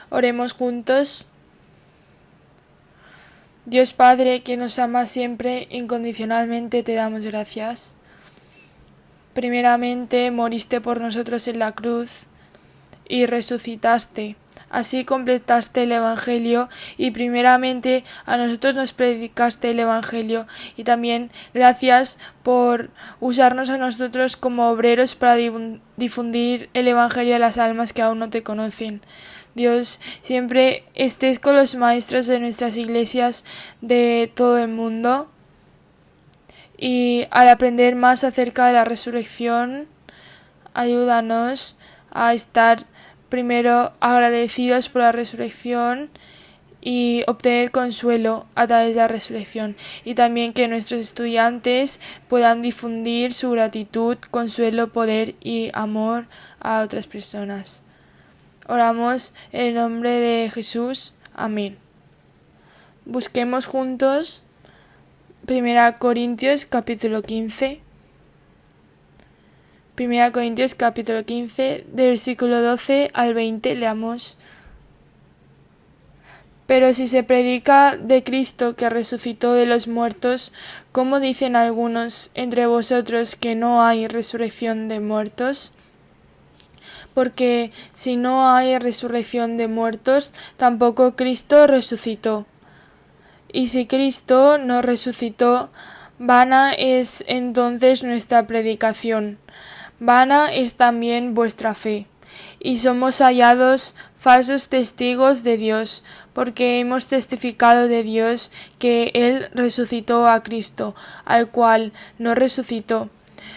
Oremos juntos. Dios Padre, que nos ama siempre incondicionalmente, te damos gracias. Primeramente moriste por nosotros en la cruz y resucitaste. Así completaste el Evangelio y primeramente a nosotros nos predicaste el Evangelio, y también gracias por usarnos a nosotros como obreros para difundir el Evangelio a las almas que aún no te conocen. Dios, siempre estés con los maestros de nuestras iglesias de todo el mundo, y al aprender más acerca de la resurrección, ayúdanos a estar primero agradecidos por la resurrección y obtener consuelo a través de la resurrección, y también que nuestros estudiantes puedan difundir su gratitud, consuelo, poder y amor a otras personas. Oramos en el nombre de Jesús. Amén. Busquemos juntos 1 Corintios capítulo 15. 1 Corintios capítulo 15, del versículo 12 al 20, leamos. Pero si se predica de Cristo que resucitó de los muertos, ¿cómo dicen algunos entre vosotros que no hay resurrección de muertos? Porque si no hay resurrección de muertos, tampoco Cristo resucitó. Y si Cristo no resucitó, vana es entonces nuestra predicación, vana es también vuestra fe, y somos hallados falsos testigos de Dios, porque hemos testificado de Dios que Él resucitó a Cristo, al cual no resucitó,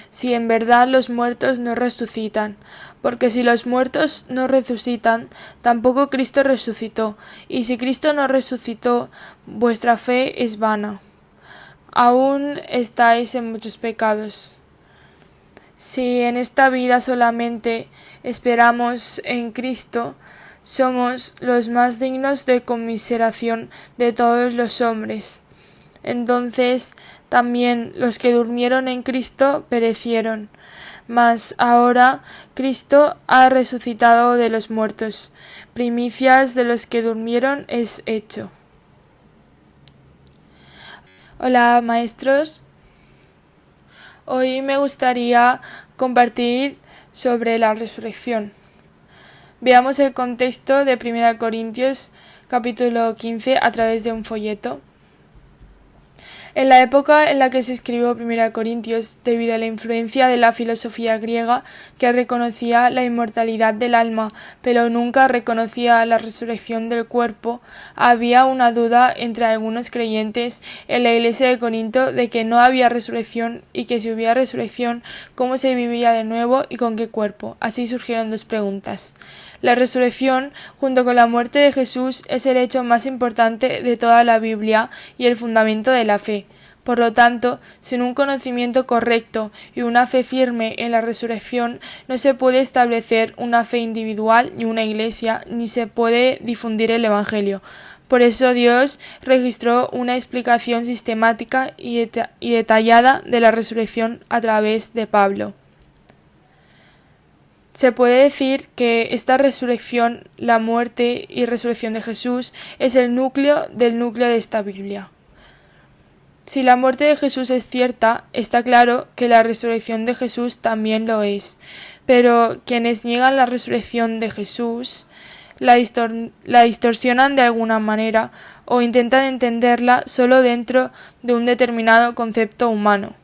si en verdad los muertos no resucitan. Porque si los muertos no resucitan, tampoco Cristo resucitó, y si Cristo no resucitó, vuestra fe es vana. Aún estáis en muchos pecados. Si en esta vida solamente esperamos en Cristo, somos los más dignos de conmiseración de todos los hombres. Entonces también los que durmieron en Cristo perecieron. Mas ahora Cristo ha resucitado de los muertos, primicias de los que durmieron es hecho. Hola maestros, hoy me gustaría compartir sobre la resurrección. Veamos el contexto de 1 Corintios capítulo 15 a través de un folleto. En la época en la que se escribió 1 Corintios, debido a la influencia de la filosofía griega, que reconocía la inmortalidad del alma, pero nunca reconocía la resurrección del cuerpo, había una duda entre algunos creyentes en la iglesia de Corinto de que no había resurrección, y que si hubiera resurrección, ¿cómo se viviría de nuevo y con qué cuerpo? Así surgieron dos preguntas. La resurrección, junto con la muerte de Jesús, es el hecho más importante de toda la Biblia y el fundamento de la fe. Por lo tanto, sin un conocimiento correcto y una fe firme en la resurrección, no se puede establecer una fe individual ni una iglesia, ni se puede difundir el Evangelio. Por eso Dios registró una explicación sistemática y detallada de la resurrección a través de Pablo. Se puede decir que esta resurrección, la muerte y resurrección de Jesús, es el núcleo del núcleo de esta Biblia. Si la muerte de Jesús es cierta, está claro que la resurrección de Jesús también lo es. Pero quienes niegan la resurrección de Jesús la distorsionan de alguna manera o intentan entenderla solo dentro de un determinado concepto humano.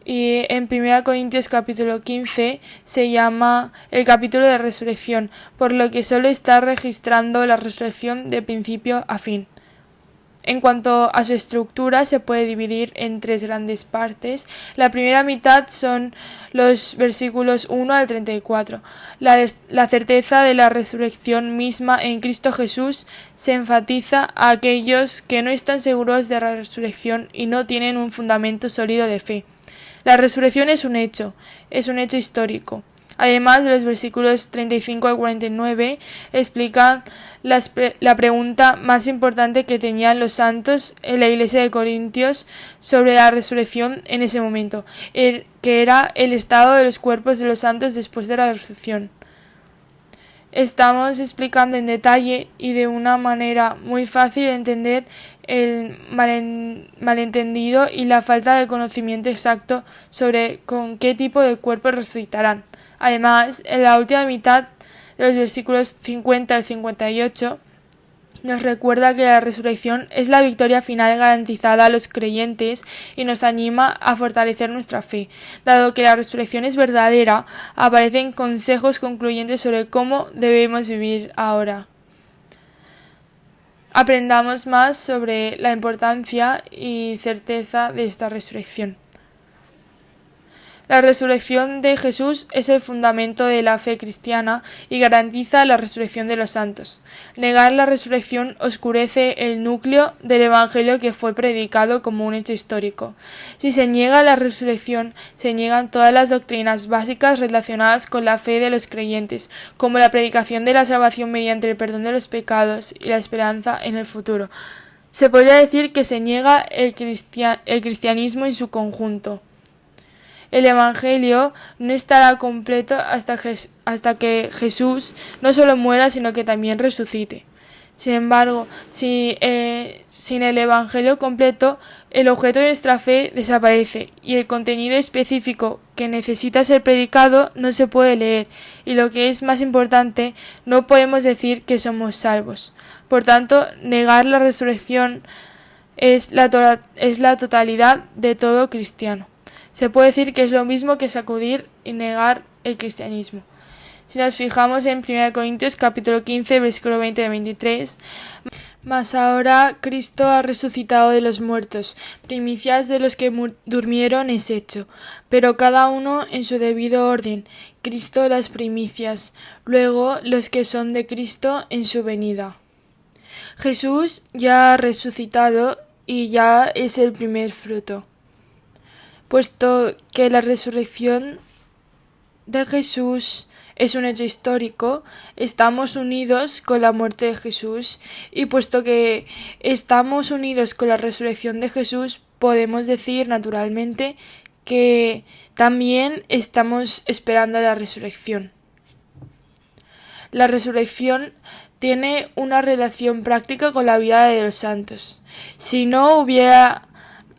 Y en 1 Corintios capítulo 15 se llama el capítulo de resurrección, por lo que solo está registrando la resurrección de principio a fin. En cuanto a su estructura, se puede dividir en tres grandes partes. La primera mitad son los versículos 1 al 34. La certeza de la resurrección misma en Cristo Jesús se enfatiza a aquellos que no están seguros de la resurrección y no tienen un fundamento sólido de fe. La resurrección es un hecho histórico. Además de los versículos 35 al 49, explican la pregunta más importante que tenían los santos en la iglesia de Corintios sobre la resurrección en ese momento, que era el estado de los cuerpos de los santos después de la resurrección. Estamos explicando en detalle y de una manera muy fácil de entender el malentendido y la falta de conocimiento exacto sobre con qué tipo de cuerpo resucitarán. Además, en la última mitad de los versículos 50 al 58, nos recuerda que la resurrección es la victoria final garantizada a los creyentes y nos anima a fortalecer nuestra fe. Dado que la resurrección es verdadera, aparecen consejos concluyentes sobre cómo debemos vivir ahora. Aprendamos más sobre la importancia y certeza de esta resurrección. La resurrección de Jesús es el fundamento de la fe cristiana y garantiza la resurrección de los santos. Negar la resurrección oscurece el núcleo del Evangelio que fue predicado como un hecho histórico. Si se niega la resurrección, se niegan todas las doctrinas básicas relacionadas con la fe de los creyentes, como la predicación de la salvación mediante el perdón de los pecados y la esperanza en el futuro. Se podría decir que se niega el cristianismo en su conjunto. El Evangelio no estará completo hasta que Jesús no solo muera, sino que también resucite. Sin embargo, sin el Evangelio completo, el objeto de nuestra fe desaparece y el contenido específico que necesita ser predicado no se puede leer, y lo que es más importante, no podemos decir que somos salvos. Por tanto, negar la resurrección es la totalidad de todo cristiano. Se puede decir que es lo mismo que sacudir y negar el cristianismo. Si nos fijamos en 1 Corintios capítulo 15, versículo 20-23, mas ahora Cristo ha resucitado de los muertos, primicias de los que durmieron es hecho, pero cada uno en su debido orden, Cristo las primicias, luego los que son de Cristo en su venida. Jesús ya ha resucitado y ya es el primer fruto. Puesto que la resurrección de Jesús es un hecho histórico, estamos unidos con la muerte de Jesús, y puesto que estamos unidos con la resurrección de Jesús, podemos decir naturalmente que también estamos esperando la resurrección. La resurrección tiene una relación práctica con la vida de los santos. Si no hubiera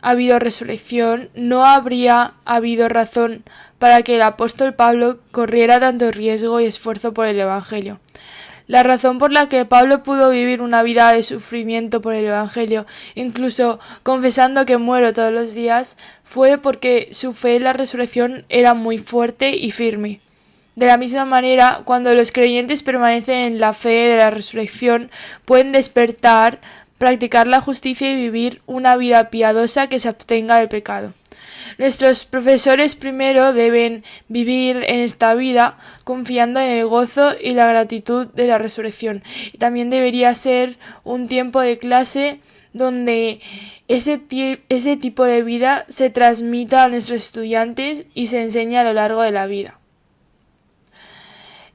habido resurrección, no habría habido razón para que el apóstol Pablo corriera tanto riesgo y esfuerzo por el Evangelio. La razón por la que Pablo pudo vivir una vida de sufrimiento por el Evangelio, incluso confesando que muero todos los días, fue porque su fe en la resurrección era muy fuerte y firme. De la misma manera, cuando los creyentes permanecen en la fe de la resurrección, pueden despertar, practicar la justicia y vivir una vida piadosa que se abstenga del pecado. Nuestros profesores primero deben vivir en esta vida confiando en el gozo y la gratitud de la resurrección. Y también debería ser un tiempo de clase donde ese tipo de vida se transmita a nuestros estudiantes y se enseñe a lo largo de la vida.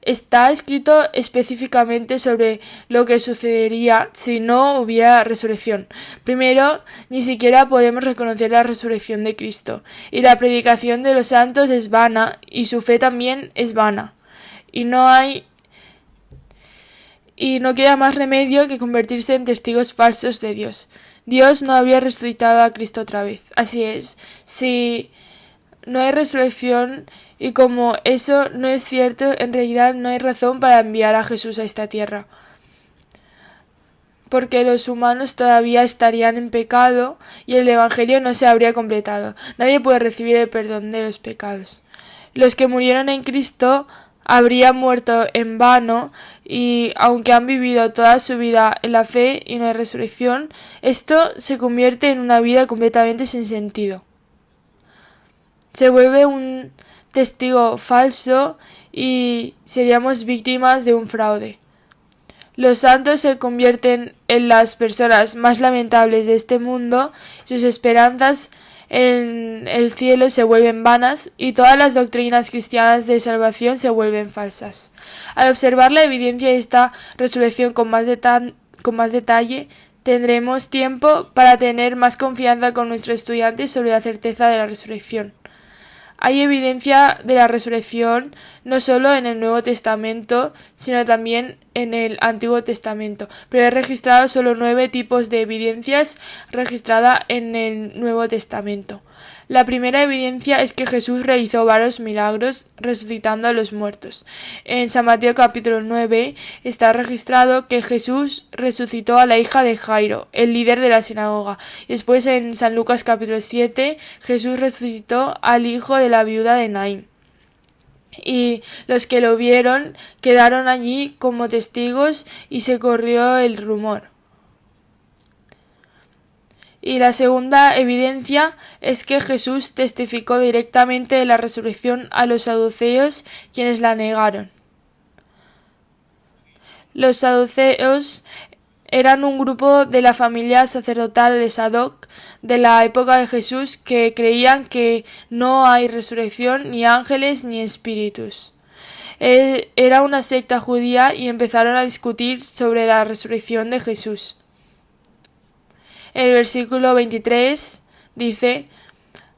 Está escrito específicamente sobre lo que sucedería si no hubiera resurrección. Primero, ni siquiera podemos reconocer la resurrección de Cristo, y la predicación de los santos es vana, y su fe también es vana. Y no queda más remedio que convertirse en testigos falsos de Dios. Dios no había resucitado a Cristo otra vez. Así es, si no hay resurrección, y como eso no es cierto, en realidad no hay razón para enviar a Jesús a esta tierra, porque los humanos todavía estarían en pecado y el Evangelio no se habría completado. Nadie puede recibir el perdón de los pecados. Los que murieron en Cristo habrían muerto en vano, y aunque han vivido toda su vida en la fe y no hay resurrección, esto se convierte en una vida completamente sin sentido. Se vuelve un testigo falso y seríamos víctimas de un fraude. Los santos se convierten en las personas más lamentables de este mundo, sus esperanzas en el cielo se vuelven vanas y todas las doctrinas cristianas de salvación se vuelven falsas. Al observar la evidencia de esta resurrección con más detalle, tendremos tiempo para tener más confianza con nuestros estudiantes sobre la certeza de la resurrección. Hay evidencia de la resurrección no solo en el Nuevo Testamento, sino también en el Antiguo Testamento, pero he registrado solo 9 tipos de evidencias registradas en el Nuevo Testamento. La primera evidencia es que Jesús realizó varios milagros resucitando a los muertos. En San Mateo capítulo 9 está registrado que Jesús resucitó a la hija de Jairo, el líder de la sinagoga. Después en San Lucas capítulo 7 Jesús resucitó al hijo de la viuda de Naín. Y los que lo vieron quedaron allí como testigos y se corrió el rumor. Y la segunda evidencia es que Jesús testificó directamente de la resurrección a los saduceos, quienes la negaron. Los saduceos eran un grupo de la familia sacerdotal de Sadoc de la época de Jesús que creían que no hay resurrección, ni ángeles, ni espíritus. Era una secta judía y empezaron a discutir sobre la resurrección de Jesús. El versículo 23 dice: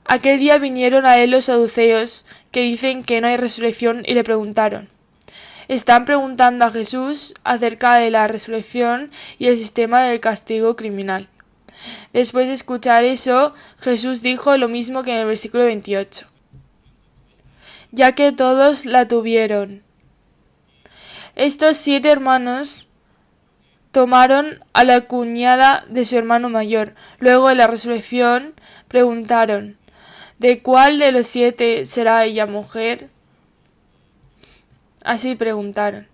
Aquel día vinieron a él los saduceos, que dicen que no hay resurrección, y le preguntaron. Están preguntando a Jesús acerca de la resurrección y el sistema del castigo criminal. Después de escuchar eso, Jesús dijo lo mismo que en el versículo 28. Ya que todos la tuvieron. Estos 7 hermanos tomaron a la cuñada de su hermano mayor. Luego en la resurrección preguntaron: ¿de cuál de los 7 será ella mujer? Así preguntaron.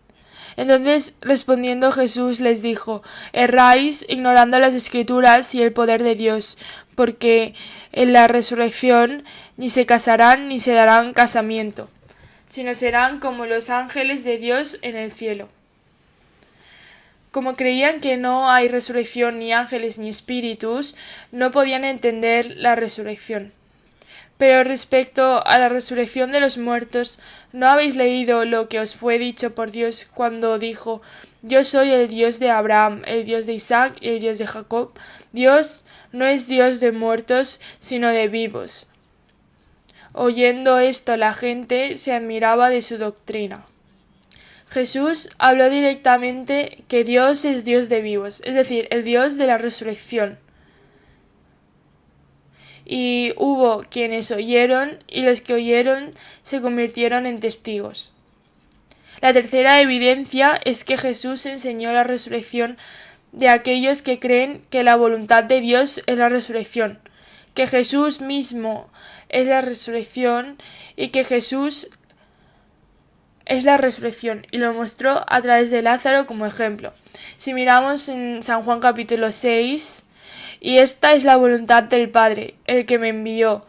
Entonces respondiendo Jesús les dijo: erráis ignorando las Escrituras y el poder de Dios, porque en la resurrección ni se casarán ni se darán casamiento, sino serán como los ángeles de Dios en el cielo. Como creían que no hay resurrección, ni ángeles ni espíritus, no podían entender la resurrección. Pero respecto a la resurrección de los muertos, ¿no habéis leído lo que os fue dicho por Dios cuando dijo: Yo soy el Dios de Abraham, el Dios de Isaac y el Dios de Jacob? Dios no es Dios de muertos, sino de vivos. Oyendo esto, la gente se admiraba de su doctrina. Jesús habló directamente que Dios es Dios de vivos, es decir, el Dios de la resurrección. Y hubo quienes oyeron, y los que oyeron se convirtieron en testigos. La tercera evidencia es que Jesús enseñó la resurrección de aquellos que creen que la voluntad de Dios es la resurrección, que Jesús mismo es la resurrección y que Jesús es la resurrección, y lo mostró a través de Lázaro como ejemplo. Si miramos en San Juan capítulo 6, y esta es la voluntad del Padre, el que me envió,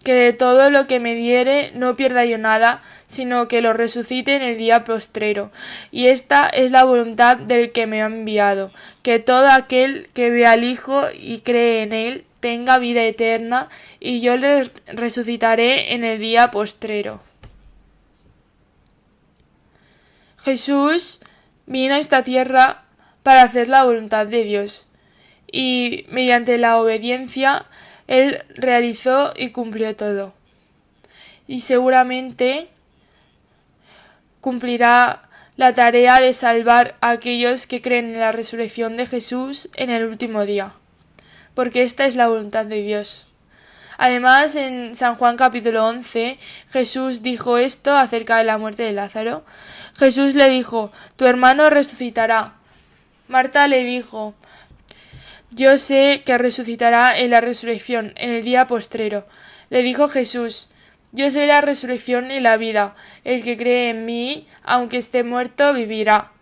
que de todo lo que me diere no pierda yo nada, sino que lo resucite en el día postrero. Y esta es la voluntad del que me ha enviado, que todo aquel que ve al Hijo y cree en él tenga vida eterna, y yo le resucitaré en el día postrero. Jesús vino a esta tierra para hacer la voluntad de Dios, y mediante la obediencia Él realizó y cumplió todo. Y seguramente cumplirá la tarea de salvar a aquellos que creen en la resurrección de Jesús en el último día, porque esta es la voluntad de Dios. Además, en San Juan capítulo 11, Jesús dijo esto acerca de la muerte de Lázaro. Jesús le dijo: tu hermano resucitará. Marta le dijo: yo sé que resucitará en la resurrección, en el día postrero. Le dijo Jesús: yo soy la resurrección y la vida. El que cree en mí, aunque esté muerto, vivirá.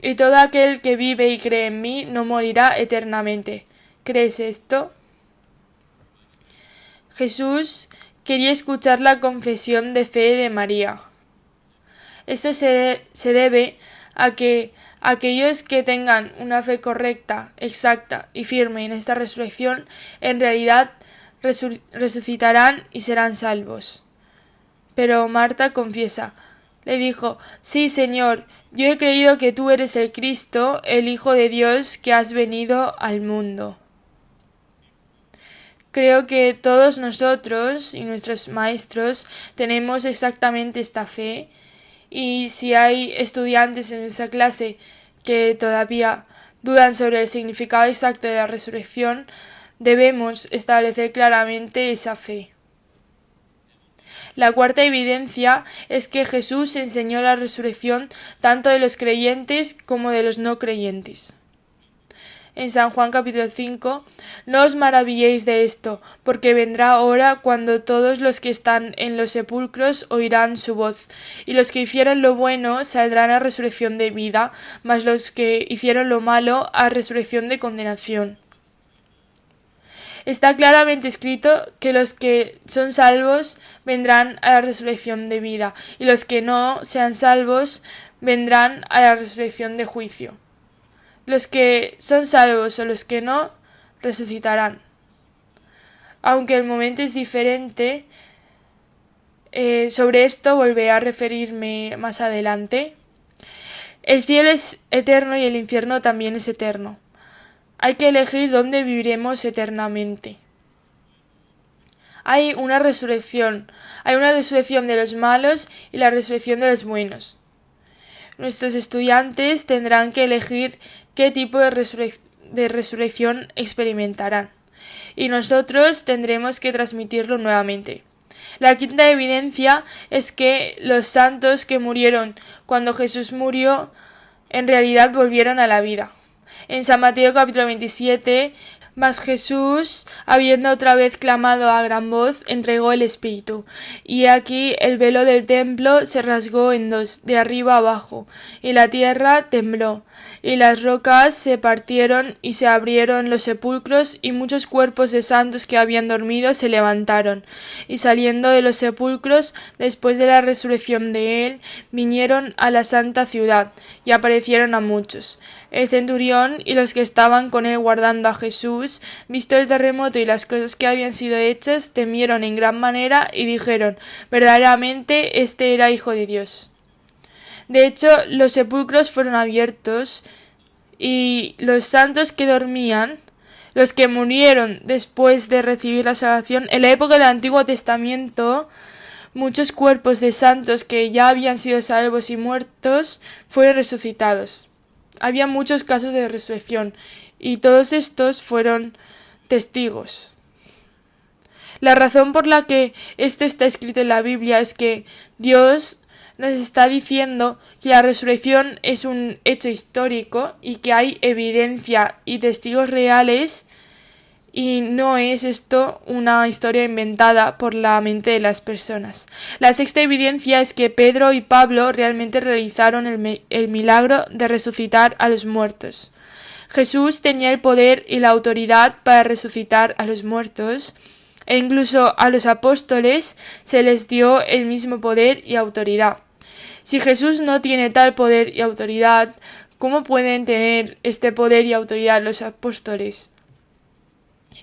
Y todo aquel que vive y cree en mí no morirá eternamente. ¿Crees esto? Jesús quería escuchar la confesión de fe de María. Esto se debe a que aquellos que tengan una fe correcta, exacta y firme en esta resurrección, en realidad resucitarán y serán salvos. Pero Marta confiesa, le dijo: sí, Señor, yo he creído que tú eres el Cristo, el Hijo de Dios, que has venido al mundo. Creo que todos nosotros y nuestros maestros tenemos exactamente esta fe, y si hay estudiantes en nuestra clase que todavía dudan sobre el significado exacto de la resurrección, debemos establecer claramente esa fe. La cuarta evidencia es que Jesús enseñó la resurrección tanto de los creyentes como de los no creyentes. En San Juan capítulo 5, no os maravilléis de esto, porque vendrá hora cuando todos los que están en los sepulcros oirán su voz, y los que hicieron lo bueno saldrán a resurrección de vida, mas los que hicieron lo malo a resurrección de condenación. Está claramente escrito que los que son salvos vendrán a la resurrección de vida, y los que no sean salvos vendrán a la resurrección de juicio. Los que son salvos o los que no, resucitarán. Aunque el momento es diferente, sobre esto volveré a referirme más adelante. El cielo es eterno y el infierno también es eterno. Hay que elegir dónde viviremos eternamente. Hay una resurrección de los malos y la resurrección de los buenos. Nuestros estudiantes tendrán que elegir qué tipo de resurrección experimentarán, y nosotros tendremos que transmitirlo nuevamente. La quinta evidencia es que los santos que murieron cuando Jesús murió en realidad volvieron a la vida. En San Mateo capítulo 27, mas Jesús, habiendo otra vez clamado a gran voz, entregó el Espíritu. Y aquí el velo del templo se rasgó en dos, de arriba abajo, y la tierra tembló, y las rocas se partieron, y se abrieron los sepulcros, y muchos cuerpos de santos que habían dormido se levantaron, y saliendo de los sepulcros, después de la resurrección de él, vinieron a la santa ciudad, y aparecieron a muchos. El centurión y los que estaban con él guardando a Jesús, visto el terremoto y las cosas que habían sido hechas, temieron en gran manera y dijeron: verdaderamente este era Hijo de Dios. De hecho, los sepulcros fueron abiertos y los santos que dormían, los que murieron después de recibir la salvación, en la época del Antiguo Testamento, muchos cuerpos de santos que ya habían sido salvos y muertos fueron resucitados. Había muchos casos de resurrección y todos estos fueron testigos. La razón por la que esto está escrito en la Biblia es que Dios nos está diciendo que la resurrección es un hecho histórico y que hay evidencia y testigos reales, y no es esto una historia inventada por la mente de las personas. La sexta evidencia es que Pedro y Pablo realmente realizaron el milagro de resucitar a los muertos. Jesús tenía el poder y la autoridad para resucitar a los muertos, e incluso a los apóstoles se les dio el mismo poder y autoridad. Si Jesús no tiene tal poder y autoridad, ¿cómo pueden tener este poder y autoridad los apóstoles?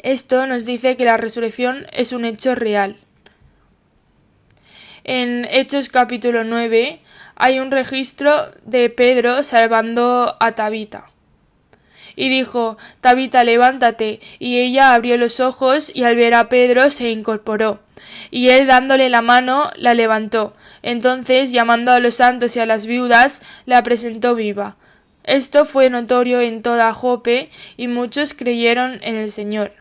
Esto nos dice que la resurrección es un hecho real. En Hechos capítulo 9 hay un registro de Pedro salvando a Tabita. Y dijo: Tabita, levántate. Y ella abrió los ojos y al ver a Pedro se incorporó. Y él, dándole la mano, la levantó. Entonces, llamando a los santos y a las viudas, la presentó viva. Esto fue notorio en toda Jope y muchos creyeron en el Señor.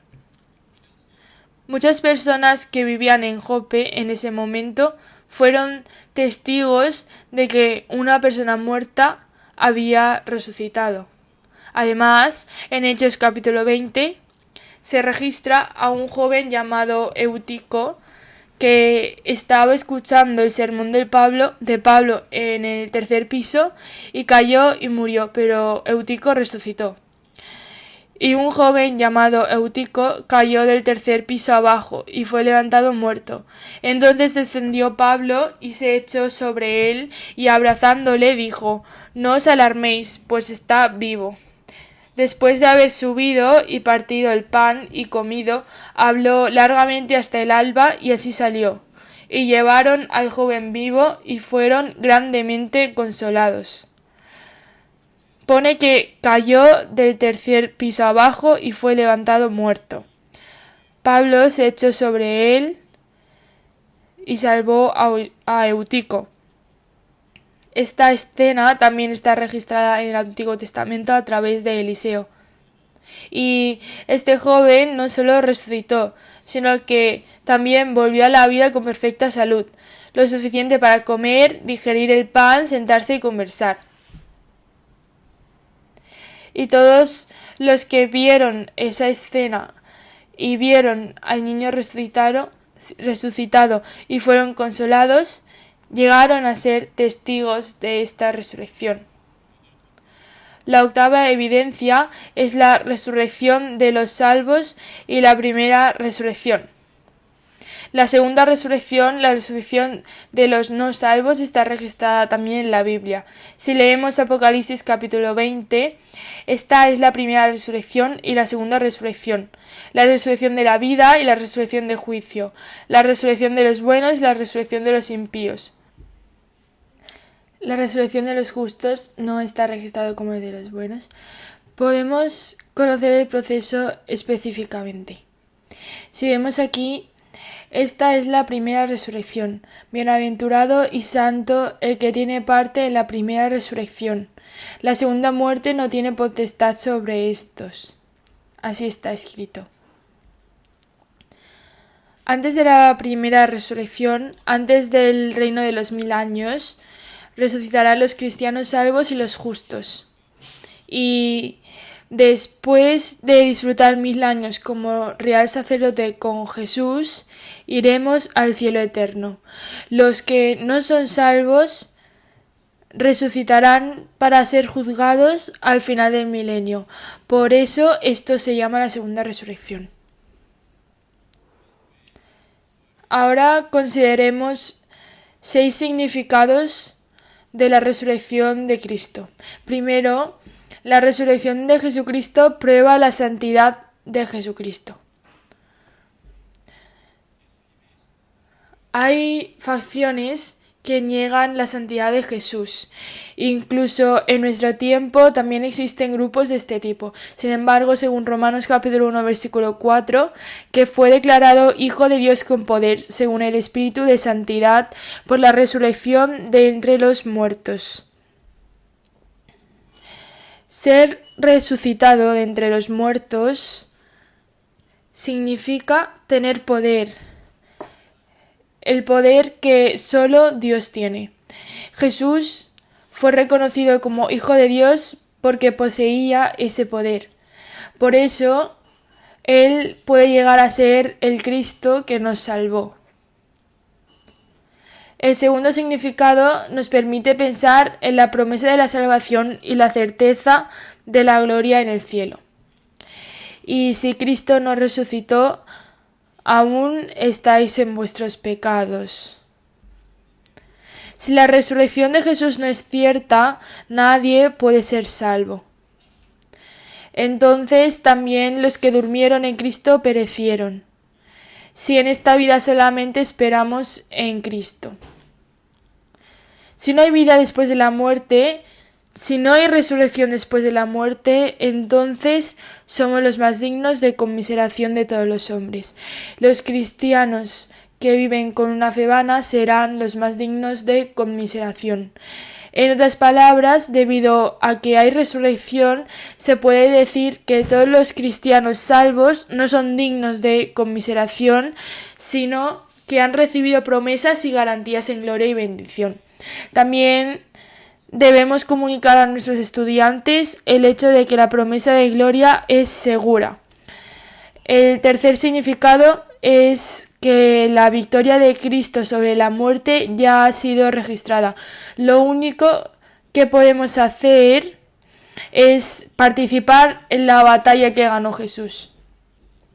Muchas personas que vivían en Jope en ese momento fueron testigos de que una persona muerta había resucitado. Además, en Hechos capítulo 20 se registra a un joven llamado Eutico que estaba escuchando el sermón de Pablo en el tercer piso y cayó y murió, pero Eutico resucitó. Y un joven llamado Eutico cayó del tercer piso abajo y fue levantado muerto. Entonces descendió Pablo y se echó sobre él y abrazándole dijo: no os alarméis, pues está vivo. Después de haber subido y partido el pan y comido, habló largamente hasta el alba y así salió. Y llevaron al joven vivo y fueron grandemente consolados. Pone que cayó del tercer piso abajo y fue levantado muerto. Pablo se echó sobre él y salvó a Eutico. Esta escena también está registrada en el Antiguo Testamento a través de Eliseo. Y este joven no solo resucitó, sino que también volvió a la vida con perfecta salud, lo suficiente para comer, digerir el pan, sentarse y conversar. Y todos los que vieron esa escena y vieron al niño resucitado y fueron consolados, llegaron a ser testigos de esta resurrección. La octava evidencia es la resurrección de los salvos y la primera resurrección. La segunda resurrección, la resurrección de los no salvos, está registrada también en la Biblia. Si leemos Apocalipsis capítulo 20, esta es la primera resurrección y la segunda resurrección. La resurrección de la vida y la resurrección de juicio. La resurrección de los buenos y la resurrección de los impíos. La resurrección de los justos no está registrado como el de los buenos. Podemos conocer el proceso específicamente. Si vemos aquí, esta es la primera resurrección. Bienaventurado y santo el que tiene parte en la primera resurrección. La segunda muerte no tiene potestad sobre estos. Así está escrito. Antes de la primera resurrección, antes del reino de los 1000 años, resucitarán los cristianos salvos y los justos. Y después de disfrutar 1000 años como real sacerdote con Jesús, iremos al cielo eterno. Los que no son salvos resucitarán para ser juzgados al final del milenio. Por eso esto se llama la segunda resurrección. Ahora consideremos 6 significados de la resurrección de Cristo. Primero, la resurrección de Jesucristo prueba la santidad de Jesucristo. Hay facciones que niegan la santidad de Jesús. Incluso en nuestro tiempo también existen grupos de este tipo. Sin embargo, según Romanos capítulo 1 versículo 4, que fue declarado Hijo de Dios con poder, según el Espíritu de Santidad, por la resurrección de entre los muertos. Ser resucitado de entre los muertos significa tener poder. El poder que solo Dios tiene. Jesús fue reconocido como Hijo de Dios porque poseía ese poder. Por eso, Él puede llegar a ser el Cristo que nos salvó. El segundo significado nos permite pensar en la promesa de la salvación y la certeza de la gloria en el cielo. Y si Cristo nos resucitó, aún estáis en vuestros pecados. Si la resurrección de Jesús no es cierta, nadie puede ser salvo. Entonces también los que durmieron en Cristo perecieron. Si en esta vida solamente esperamos en Cristo. Si no hay vida después de la muerte, si no hay resurrección después de la muerte, entonces somos los más dignos de conmiseración de todos los hombres. Los cristianos que viven con una fe vana serán los más dignos de conmiseración. En otras palabras, debido a que hay resurrección, se puede decir que todos los cristianos salvos no son dignos de conmiseración, sino que han recibido promesas y garantías en gloria y bendición. También debemos comunicar a nuestros estudiantes el hecho de que la promesa de gloria es segura. El tercer significado es que la victoria de Cristo sobre la muerte ya ha sido registrada. Lo único que podemos hacer es participar en la batalla que ganó Jesús.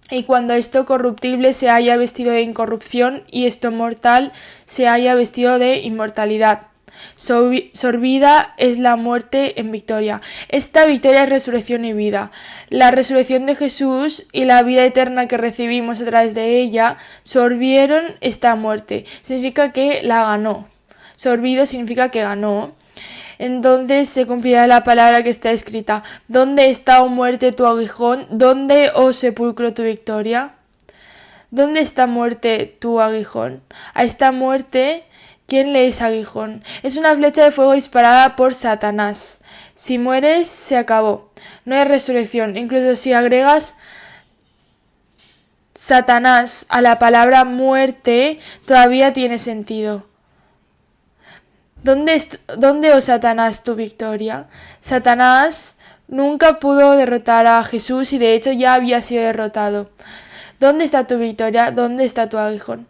Y cuando esto corruptible se haya vestido de incorrupción y esto mortal se haya vestido de inmortalidad. Sorbida es la muerte en victoria. Esta victoria es resurrección y vida. La resurrección de Jesús y la vida eterna que recibimos a través de ella sorbieron esta muerte. Significa que la ganó. Sorbido significa que ganó. Entonces se cumplirá la palabra que está escrita: ¿Dónde está, oh muerte, tu aguijón? ¿Dónde, oh sepulcro, tu victoria? ¿Dónde está muerte tu aguijón? A esta muerte, ¿quién le es aguijón? Es una flecha de fuego disparada por Satanás. Si mueres, se acabó. No hay resurrección. Incluso si agregas Satanás a la palabra muerte, todavía tiene sentido. ¿Dónde, oh Satanás, tu victoria? Satanás nunca pudo derrotar a Jesús y de hecho ya había sido derrotado. ¿Dónde está tu victoria? ¿Dónde está tu aguijón?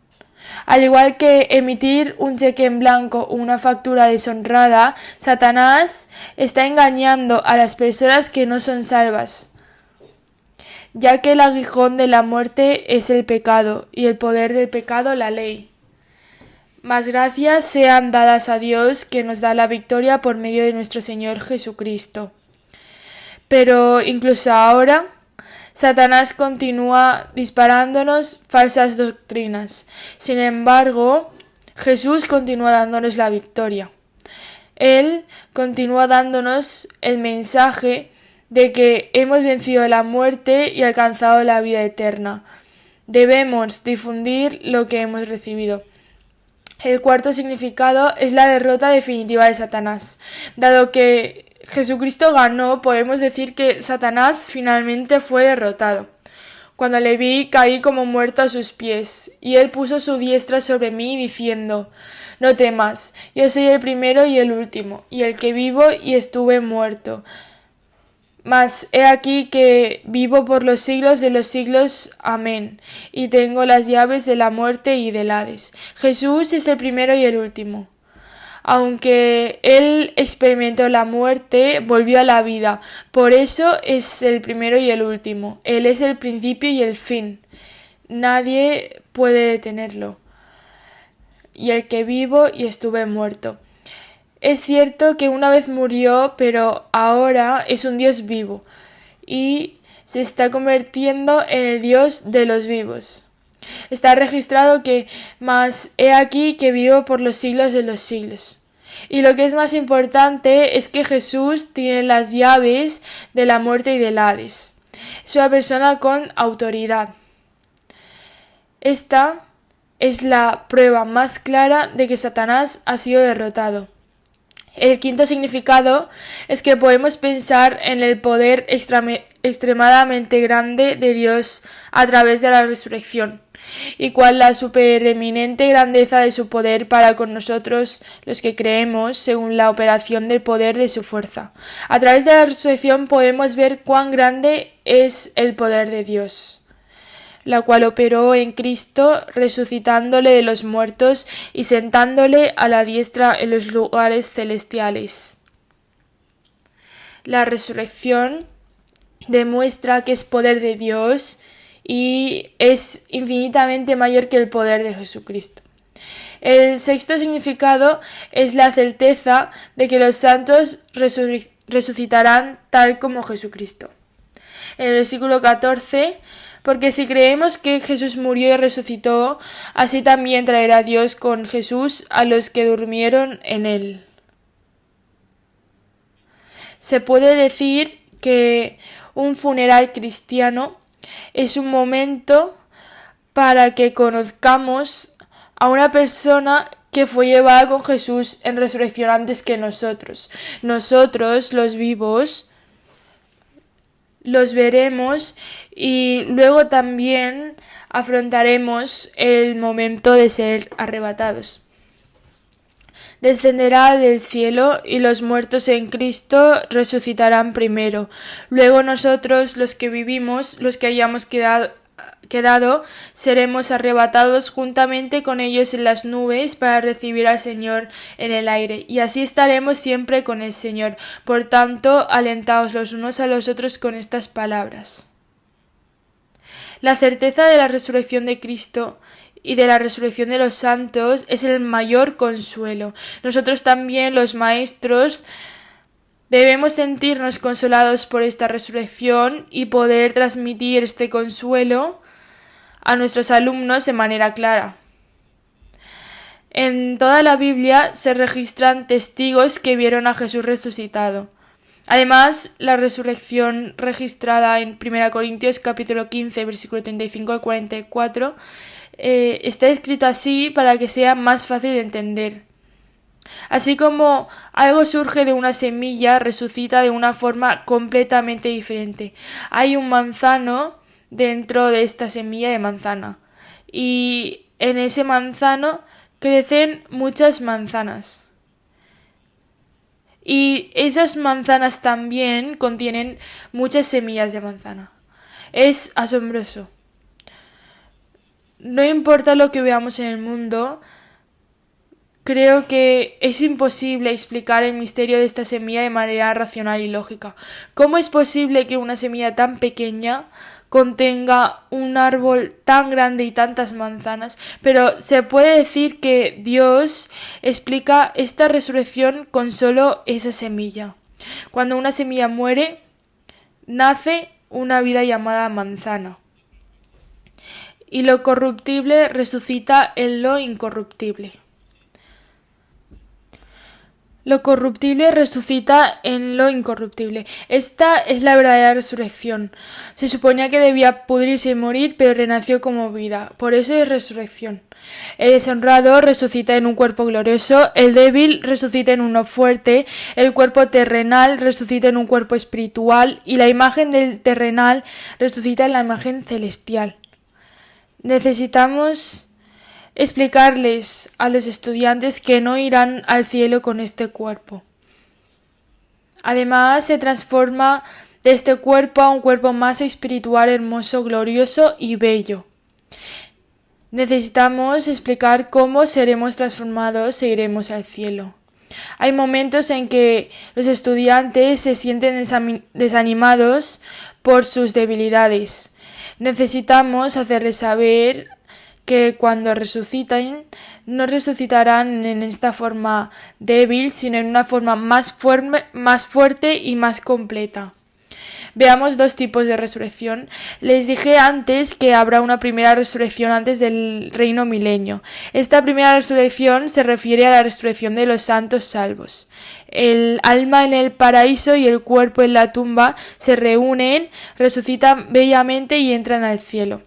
Al igual que emitir un cheque en blanco o una factura deshonrada, Satanás está engañando a las personas que no son salvas, ya que el aguijón de la muerte es el pecado y el poder del pecado la ley. Mas gracias sean dadas a Dios que nos da la victoria por medio de nuestro Señor Jesucristo. Pero incluso ahora, Satanás continúa disparándonos falsas doctrinas. Sin embargo, Jesús continúa dándonos la victoria. Él continúa dándonos el mensaje de que hemos vencido la muerte y alcanzado la vida eterna. Debemos difundir lo que hemos recibido. El cuarto significado es la derrota definitiva de Satanás. Dado que Jesucristo ganó, podemos decir que Satanás finalmente fue derrotado. Cuando le vi, caí como muerto a sus pies, y él puso su diestra sobre mí, diciendo: No temas, yo soy el primero y el último, y el que vivo y estuve muerto. Mas he aquí que vivo por los siglos de los siglos. Amén. Y tengo las llaves de la muerte y del Hades. Jesús es el primero y el último. Aunque él experimentó la muerte, volvió a la vida. Por eso es el primero y el último. Él es el principio y el fin. Nadie puede detenerlo. Y el que vivo y estuve muerto. Es cierto que una vez murió, pero ahora es un Dios vivo y se está convirtiendo en el Dios de los vivos. Está registrado que mas he aquí que vivo por los siglos de los siglos. Y lo que es más importante es que Jesús tiene las llaves de la muerte y del Hades. Es una persona con autoridad. Esta es la prueba más clara de que Satanás ha sido derrotado. El quinto significado es que podemos pensar en el poder extremadamente grande de Dios a través de la resurrección, y cuál la supereminente grandeza de su poder para con nosotros los que creemos según la operación del poder de su fuerza. A través de la resurrección podemos ver cuán grande es el poder de Dios, la cual operó en Cristo, resucitándole de los muertos y sentándole a la diestra en los lugares celestiales. La resurrección demuestra que es poder de Dios y es infinitamente mayor que el poder de Jesucristo. El sexto significado es la certeza de que los santos resucitarán tal como Jesucristo. En el versículo 14, porque si creemos que Jesús murió y resucitó, así también traerá Dios con Jesús a los que durmieron en él. Se puede decir que un funeral cristiano es un momento para que conozcamos a una persona que fue llevada con Jesús en resurrección antes que nosotros. Nosotros, los vivos, los veremos y luego también afrontaremos el momento de ser arrebatados. Descenderá del cielo y los muertos en Cristo resucitarán primero. Luego nosotros, los que vivimos, los que hayamos quedado, seremos arrebatados juntamente con ellos en las nubes para recibir al Señor en el aire, y así estaremos siempre con el Señor. Por tanto, alentaos los unos a los otros con estas palabras. La certeza de la resurrección de Cristo y de la resurrección de los santos es el mayor consuelo. Nosotros también, los maestros, debemos sentirnos consolados por esta resurrección y poder transmitir este consuelo a nuestros alumnos de manera clara. En toda la Biblia se registran testigos que vieron a Jesús resucitado. Además, la resurrección registrada en 1 Corintios capítulo 15, versículo 35 al 44, está escrito así para que sea más fácil de entender. Así como algo surge de una semilla, resucita de una forma completamente diferente. Hay un manzano dentro de esta semilla de manzana, y en ese manzano crecen muchas manzanas. Y esas manzanas también contienen muchas semillas de manzana. Es asombroso. No importa lo que veamos en el mundo, creo que es imposible explicar el misterio de esta semilla de manera racional y lógica. ¿Cómo es posible que una semilla tan pequeña contenga un árbol tan grande y tantas manzanas? Pero se puede decir que Dios explica esta resurrección con solo esa semilla. Cuando una semilla muere, nace una vida llamada manzana. Y lo corruptible resucita en lo incorruptible. Lo corruptible resucita en lo incorruptible. Esta es la verdadera resurrección. Se suponía que debía pudrirse y morir, pero renació como vida. Por eso es resurrección. El deshonrado resucita en un cuerpo glorioso, el débil resucita en uno fuerte, el cuerpo terrenal resucita en un cuerpo espiritual y la imagen del terrenal resucita en la imagen celestial. Necesitamos explicarles a los estudiantes que no irán al cielo con este cuerpo. Además, se transforma de este cuerpo a un cuerpo más espiritual, hermoso, glorioso y bello. Necesitamos explicar cómo seremos transformados e iremos al cielo. Hay momentos en que los estudiantes se sienten desanimados por sus debilidades. Necesitamos hacerles saber que cuando resuciten, no resucitarán en esta forma débil, sino en una forma más fuerte y más completa. Veamos dos tipos de resurrección. Les dije antes que habrá una primera resurrección antes del reino milenio. Esta primera resurrección se refiere a la resurrección de los santos salvos. El alma en el paraíso y el cuerpo en la tumba se reúnen, resucitan bellamente y entran al cielo.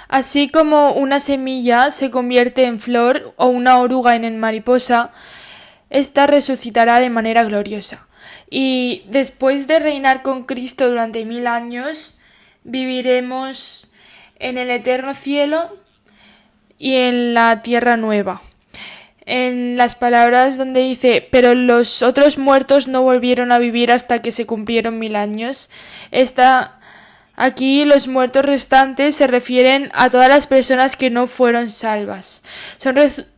Así como una semilla se convierte en flor o una oruga en mariposa, esta resucitará de manera gloriosa. Y después de reinar con Cristo durante 1000 años, viviremos en el eterno cielo y en la tierra nueva. En las palabras donde dice, pero los otros muertos no volvieron a vivir hasta que se cumplieron 1000 años, aquí los muertos restantes se refieren a todas las personas que no fueron salvas.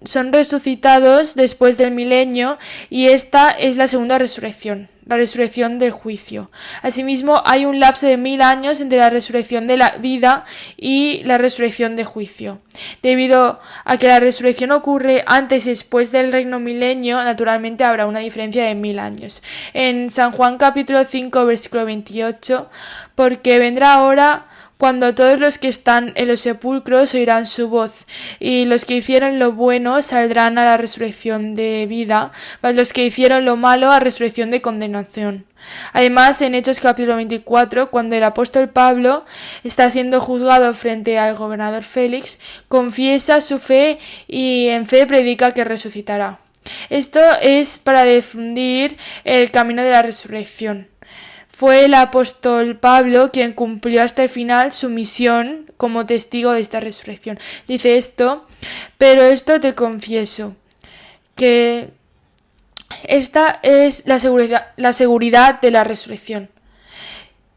Son resucitados después del milenio y esta es la segunda resurrección, la resurrección del juicio. Asimismo, hay un lapso de 1000 años entre la resurrección de la vida y la resurrección de juicio. Debido a que la resurrección ocurre antes y después del reino milenio, naturalmente habrá una diferencia de 1000 años. En San Juan capítulo 5, versículo 28, porque vendrá hora cuando todos los que están en los sepulcros oirán su voz, y los que hicieron lo bueno saldrán a la resurrección de vida, mas los que hicieron lo malo a resurrección de condenación. Además, en Hechos capítulo 24, cuando el apóstol Pablo está siendo juzgado frente al gobernador Félix, confiesa su fe y en fe predica que resucitará. Esto es para difundir el camino de la resurrección. Fue el apóstol Pablo quien cumplió hasta el final su misión como testigo de esta resurrección. Dice esto, pero esto te confieso, que esta es la seguridad de la resurrección,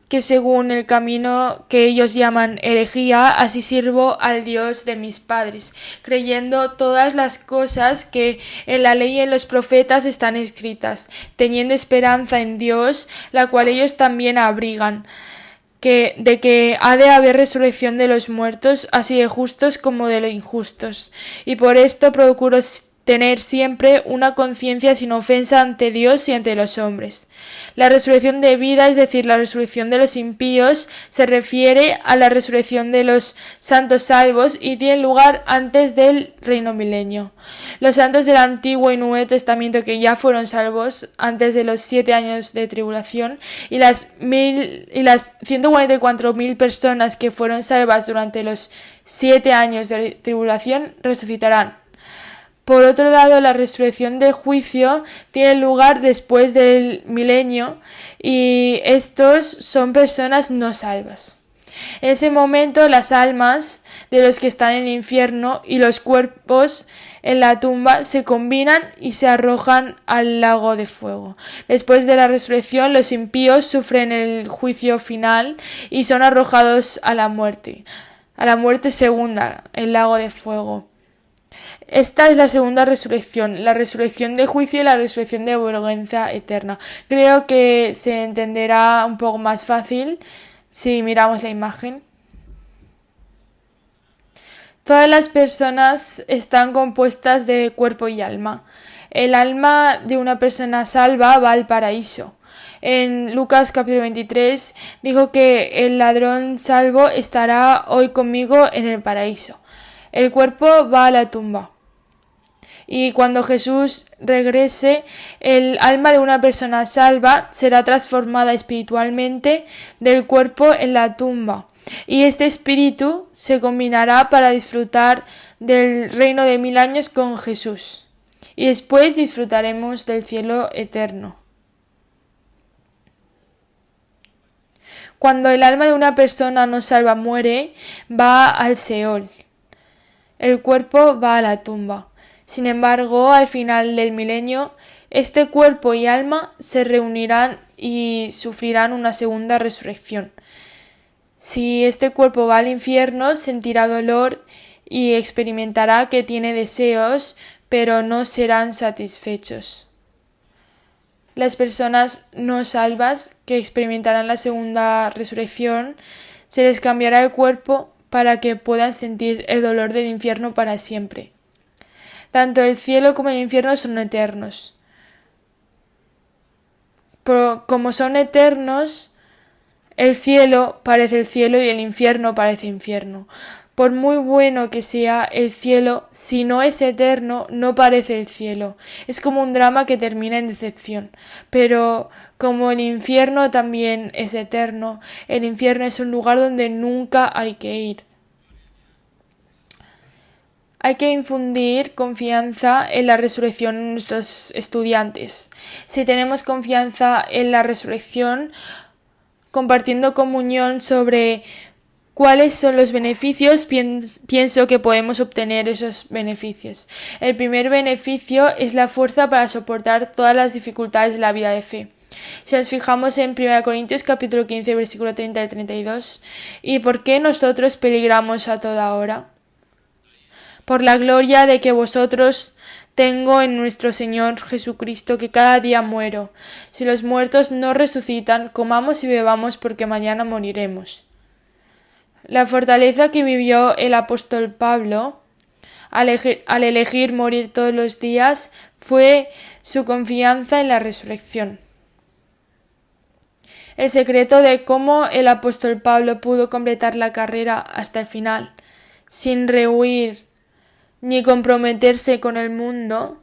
que según el camino que ellos llaman herejía, así sirvo al Dios de mis padres, creyendo todas las cosas que en la ley y en los profetas están escritas, teniendo esperanza en Dios, la cual ellos también abrigan, de que ha de haber resurrección de los muertos, así de justos como de los injustos. Y por esto procuro tener siempre una conciencia sin ofensa ante Dios y ante los hombres. La resurrección de vida, es decir, la resurrección de los impíos, se refiere a la resurrección de los santos salvos y tiene lugar antes del reino milenio. Los santos del Antiguo y Nuevo Testamento que ya fueron salvos antes de los 7 años de tribulación y las 144.000 personas que fueron salvas durante los 7 años de tribulación resucitarán. Por otro lado, la resurrección del juicio tiene lugar después del milenio y estos son personas no salvas. En ese momento, las almas de los que están en el infierno y los cuerpos en la tumba se combinan y se arrojan al lago de fuego. Después de la resurrección, los impíos sufren el juicio final y son arrojados a la muerte segunda, el lago de fuego. Esta es la segunda resurrección, la resurrección del juicio y la resurrección de vergüenza eterna. Creo que se entenderá un poco más fácil si miramos la imagen. Todas las personas están compuestas de cuerpo y alma. El alma de una persona salva va al paraíso. En Lucas capítulo 23 dijo que el ladrón salvo estará hoy conmigo en el paraíso. El cuerpo va a la tumba. Y cuando Jesús regrese, el alma de una persona salva será transformada espiritualmente del cuerpo en la tumba. Y este espíritu se combinará para disfrutar del reino de 1000 años con Jesús. Y después disfrutaremos del cielo eterno. Cuando el alma de una persona no salva muere, va al Seol. El cuerpo va a la tumba. Sin embargo, al final del milenio, este cuerpo y alma se reunirán y sufrirán una segunda resurrección. Si este cuerpo va al infierno, sentirá dolor y experimentará que tiene deseos, pero no serán satisfechos. Las personas no salvas que experimentarán la segunda resurrección, se les cambiará el cuerpo para que puedan sentir el dolor del infierno para siempre. Tanto el cielo como el infierno son eternos. Pero como son eternos, el cielo parece el cielo y el infierno parece infierno. Por muy bueno que sea el cielo, si no es eterno, no parece el cielo. Es como un drama que termina en decepción. Pero como el infierno también es eterno, el infierno es un lugar donde nunca hay que ir. Hay que infundir confianza en la resurrección en nuestros estudiantes. Si tenemos confianza en la resurrección, compartiendo comunión sobre cuáles son los beneficios, pienso que podemos obtener esos beneficios. El primer beneficio es la fuerza para soportar todas las dificultades de la vida de fe. Si nos fijamos en 1 Corintios capítulo 15, versículo 30 al 32, ¿y por qué nosotros peligramos a toda hora? Por la gloria de que vosotros tengo en nuestro Señor Jesucristo, que cada día muero. Si los muertos no resucitan, comamos y bebamos, porque mañana moriremos. La fortaleza que vivió el apóstol Pablo al elegir morir todos los días fue su confianza en la resurrección. El secreto de cómo el apóstol Pablo pudo completar la carrera hasta el final, sin rehuir ni comprometerse con el mundo,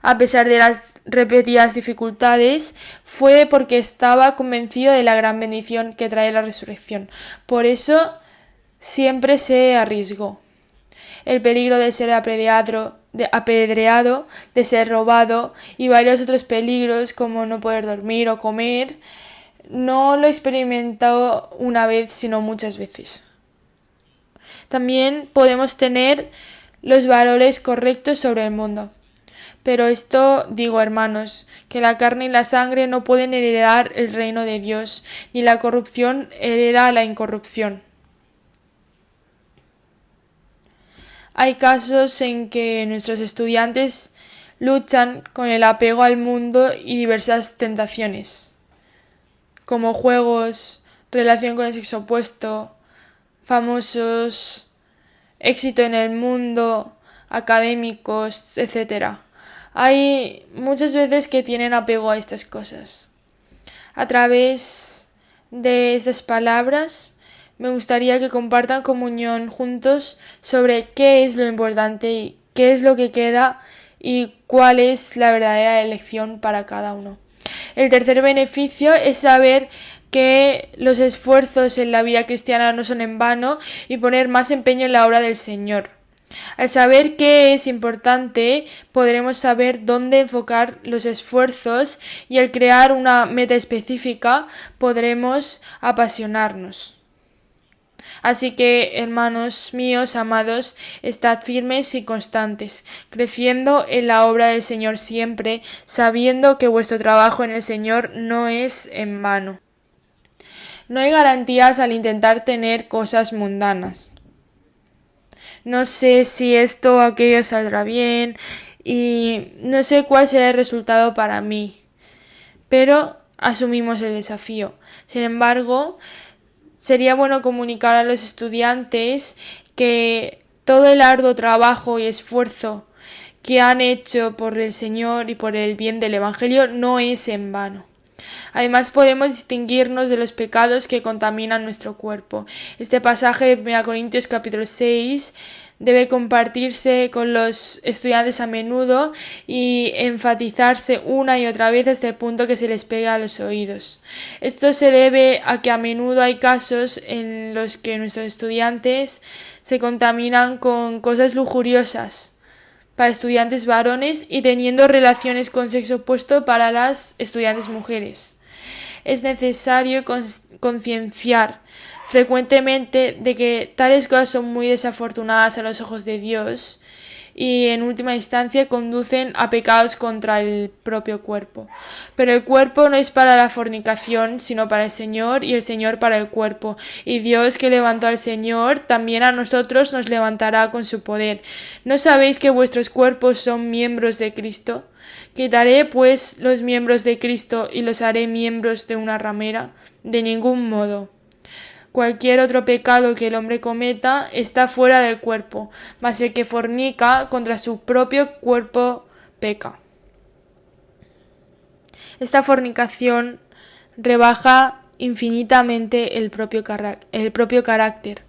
a pesar de las repetidas dificultades, fue porque estaba convencido de la gran bendición que trae la resurrección. Por eso siempre se arriesgó. El peligro de ser apedreado, de ser robado y varios otros peligros como no poder dormir o comer, no lo experimentó una vez, sino muchas veces. También podemos tener los valores correctos sobre el mundo. Pero esto digo, hermanos, que la carne y la sangre no pueden heredar el reino de Dios, ni la corrupción hereda la incorrupción. Hay casos en que nuestros estudiantes luchan con el apego al mundo y diversas tentaciones, como juegos, relación con el sexo opuesto, famosos, éxito en el mundo, académicos, etc. Hay muchas veces que tienen apego a estas cosas. A través de estas palabras, me gustaría que compartan comunión juntos sobre qué es lo importante y qué es lo que queda y cuál es la verdadera elección para cada uno. El tercer beneficio es saber que los esfuerzos en la vida cristiana no son en vano y poner más empeño en la obra del Señor. Al saber qué es importante, podremos saber dónde enfocar los esfuerzos y al crear una meta específica podremos apasionarnos. Así que, hermanos míos, amados, estad firmes y constantes, creciendo en la obra del Señor siempre, sabiendo que vuestro trabajo en el Señor no es en vano. No hay garantías al intentar tener cosas mundanas. No sé si esto o aquello saldrá bien y no sé cuál será el resultado para mí, pero asumimos el desafío. Sin embargo, sería bueno comunicar a los estudiantes que todo el arduo trabajo y esfuerzo que han hecho por el Señor y por el bien del Evangelio no es en vano. Además podemos distinguirnos de los pecados que contaminan nuestro cuerpo. Este pasaje de 1 Corintios capítulo 6 debe compartirse con los estudiantes a menudo y enfatizarse una y otra vez hasta el punto que se les pega a los oídos. Esto se debe a que a menudo hay casos en los que nuestros estudiantes se contaminan con cosas lujuriosas para estudiantes varones y teniendo relaciones con sexo opuesto para las estudiantes mujeres. Es necesario concienciar frecuentemente de que tales cosas son muy desafortunadas a los ojos de Dios y en última instancia conducen a pecados contra el propio cuerpo. Pero el cuerpo no es para la fornicación, sino para el Señor y el Señor para el cuerpo. Y Dios que levantó al Señor, también a nosotros nos levantará con su poder. ¿No sabéis que vuestros cuerpos son miembros de Cristo? ¿Quitaré, pues, los miembros de Cristo y los haré miembros de una ramera? De ningún modo. Cualquier otro pecado que el hombre cometa está fuera del cuerpo, mas el que fornica contra su propio cuerpo peca. Esta fornicación rebaja infinitamente el propio carácter,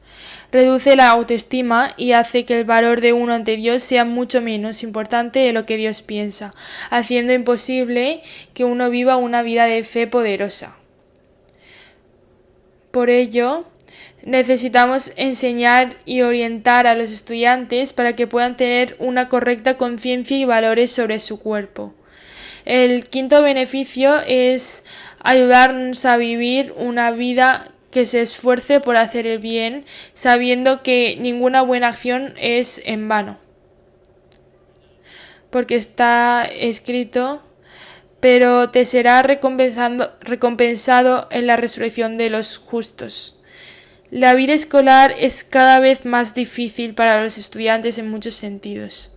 reduce la autoestima y hace que el valor de uno ante Dios sea mucho menos importante de lo que Dios piensa, haciendo imposible que uno viva una vida de fe poderosa. Por ello, necesitamos enseñar y orientar a los estudiantes para que puedan tener una correcta conciencia y valores sobre su cuerpo. El quinto beneficio es ayudarnos a vivir una vida que se esfuerce por hacer el bien, sabiendo que ninguna buena acción es en vano. Porque está escrito: pero te será recompensado en la resurrección de los justos. La vida escolar es cada vez más difícil para los estudiantes en muchos sentidos.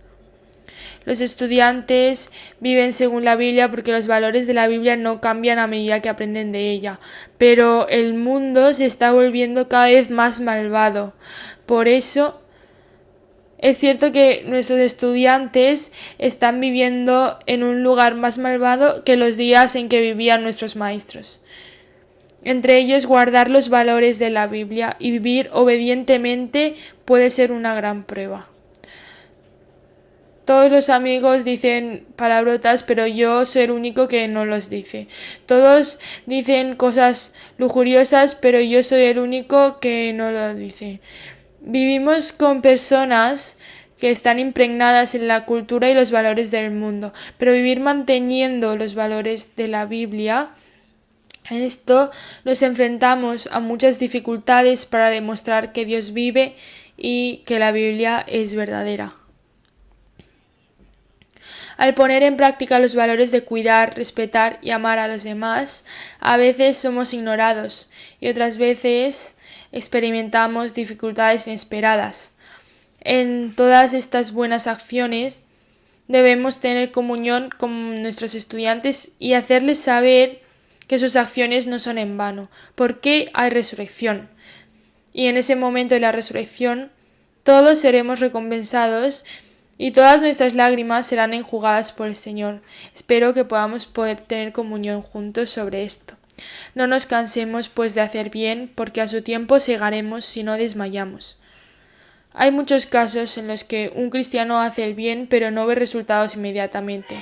Los estudiantes viven según la Biblia porque los valores de la Biblia no cambian a medida que aprenden de ella, pero el mundo se está volviendo cada vez más malvado. Por eso, es cierto que nuestros estudiantes están viviendo en un lugar más malvado que los días en que vivían nuestros maestros. Entre ellos, guardar los valores de la Biblia y vivir obedientemente puede ser una gran prueba. Todos los amigos dicen palabrotas, pero yo soy el único que no los dice. Todos dicen cosas lujuriosas, pero yo soy el único que no lo dice. Vivimos con personas que están impregnadas en la cultura y los valores del mundo, pero vivir manteniendo los valores de la Biblia, en esto nos enfrentamos a muchas dificultades para demostrar que Dios vive y que la Biblia es verdadera. Al poner en práctica los valores de cuidar, respetar y amar a los demás, a veces somos ignorados y otras veces experimentamos dificultades inesperadas. En todas estas buenas acciones debemos tener comunión con nuestros estudiantes y hacerles saber que sus acciones no son en vano, porque hay resurrección. Y en ese momento de la resurrección todos seremos recompensados y todas nuestras lágrimas serán enjugadas por el Señor. Espero que podamos poder tener comunión juntos sobre esto. No nos cansemos pues de hacer bien, porque a su tiempo segaremos si no desmayamos. Hay muchos casos en los que un cristiano hace el bien pero no ve resultados inmediatamente.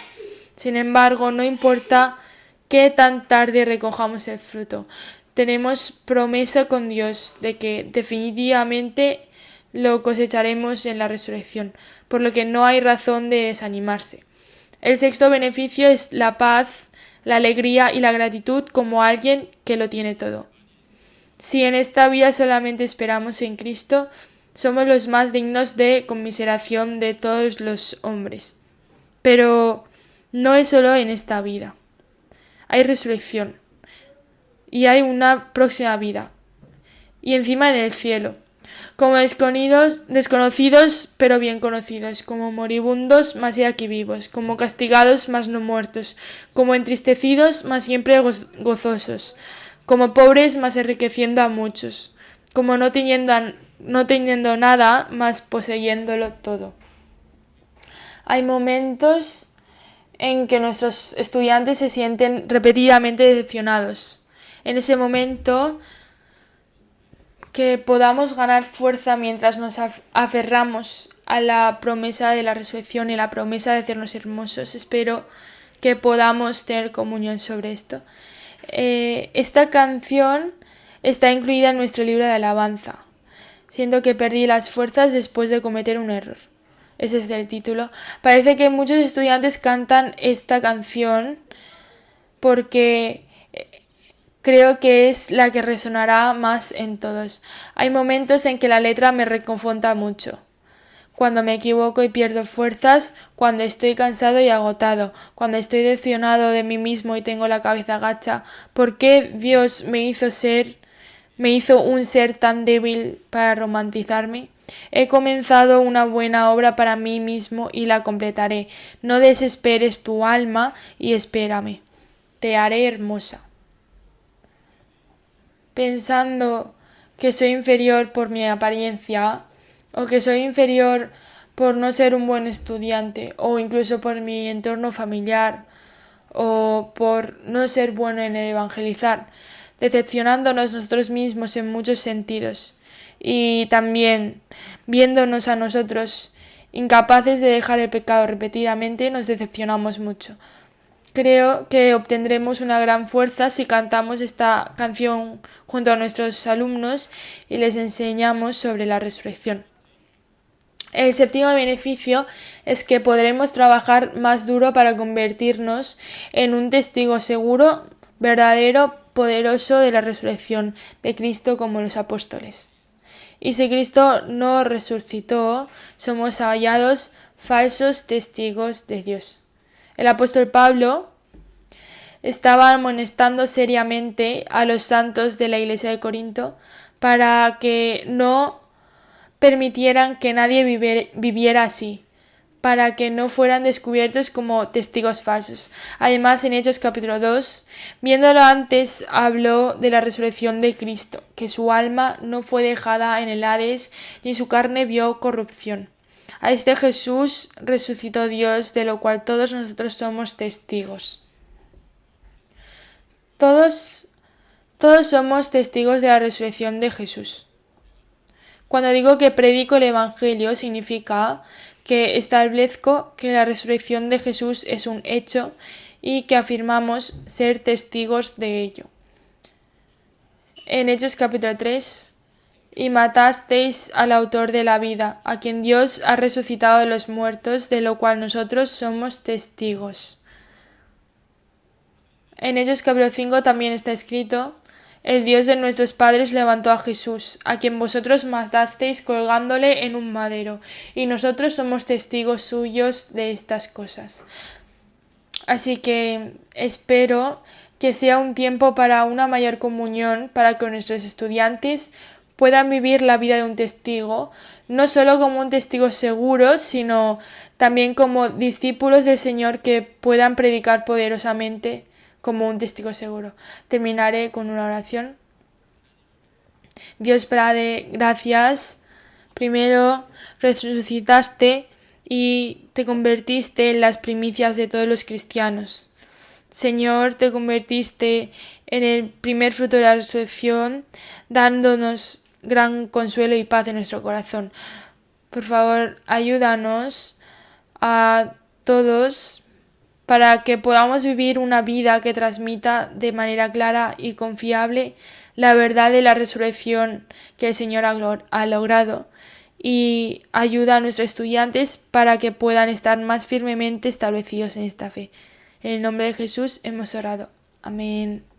Sin embargo, no importa qué tan tarde recojamos el fruto, tenemos promesa con Dios de que definitivamente lo cosecharemos en la resurrección, por lo que no hay razón de desanimarse. El sexto beneficio es la paz, la alegría y la gratitud como alguien que lo tiene todo. Si en esta vida solamente esperamos en Cristo, somos los más dignos de conmiseración de todos los hombres. Pero no es solo en esta vida. Hay resurrección. Y hay una próxima vida. Y encima en el cielo. Como desconocidos, pero bien conocidos. Como moribundos, mas he aquí vivos. Como castigados, mas no muertos. Como entristecidos, mas siempre gozosos. Como pobres, mas enriqueciendo a muchos. Como no teniendo nada, mas poseyéndolo todo. Hay momentos en que nuestros estudiantes se sienten repetidamente decepcionados. En ese momento, que podamos ganar fuerza mientras nos aferramos a la promesa de la resurrección y la promesa de hacernos hermosos. Espero que podamos tener comunión sobre esto. Esta canción está incluida en nuestro libro de alabanza. Siento que perdí las fuerzas después de cometer un error. Ese es el título. Parece que muchos estudiantes cantan esta canción porque creo que es la que resonará más en todos. Hay momentos en que la letra me reconforta mucho. Cuando me equivoco y pierdo fuerzas, cuando estoy cansado y agotado, cuando estoy decepcionado de mí mismo y tengo la cabeza gacha. ¿Por qué Dios me hizo un ser tan débil para romantizarme? He comenzado una buena obra para mí mismo y la completaré. No desesperes tu alma y espérame. Te haré hermosa. Pensando que soy inferior por mi apariencia, o que soy inferior por no ser un buen estudiante, o incluso por mi entorno familiar, o por no ser bueno en el evangelizar, decepcionándonos nosotros mismos en muchos sentidos, y también viéndonos a nosotros incapaces de dejar el pecado repetidamente, nos decepcionamos mucho. Creo que obtendremos una gran fuerza si cantamos esta canción junto a nuestros alumnos y les enseñamos sobre la resurrección. El séptimo beneficio es que podremos trabajar más duro para convertirnos en un testigo seguro, verdadero, poderoso de la resurrección de Cristo como los apóstoles. Y si Cristo no resucitó, somos hallados falsos testigos de Dios. El apóstol Pablo estaba amonestando seriamente a los santos de la iglesia de Corinto para que no permitieran que nadie viviera así, para que no fueran descubiertos como testigos falsos. Además, en Hechos capítulo 2, viéndolo antes, habló de la resurrección de Cristo, que su alma no fue dejada en el Hades, ni su carne vio corrupción. A este Jesús resucitó Dios, de lo cual todos nosotros somos testigos. Todos somos testigos de la resurrección de Jesús. Cuando digo que predico el Evangelio, significa que establezco que la resurrección de Jesús es un hecho y que afirmamos ser testigos de ello. En Hechos capítulo 3, y matasteis al autor de la vida, a quien Dios ha resucitado de los muertos, de lo cual nosotros somos testigos. En Hechos capítulo 5 también está escrito: el Dios de nuestros padres levantó a Jesús, a quien vosotros matasteis colgándole en un madero, y nosotros somos testigos suyos de estas cosas. Así que espero que sea un tiempo para una mayor comunión, para que nuestros estudiantes puedan vivir la vida de un testigo, no solo como un testigo seguro, sino también como discípulos del Señor que puedan predicar poderosamente como un testigo seguro. Terminaré con una oración. Dios Padre, gracias. Primero resucitaste y te convertiste en las primicias de todos los cristianos. Señor, te convertiste en el primer fruto de la resurrección, dándonos gran consuelo y paz en nuestro corazón. Por favor, ayúdanos a todos para que podamos vivir una vida que transmita de manera clara y confiable la verdad de la resurrección que el Señor ha logrado, y ayuda a nuestros estudiantes para que puedan estar más firmemente establecidos en esta fe. En el nombre de Jesús hemos orado. Amén.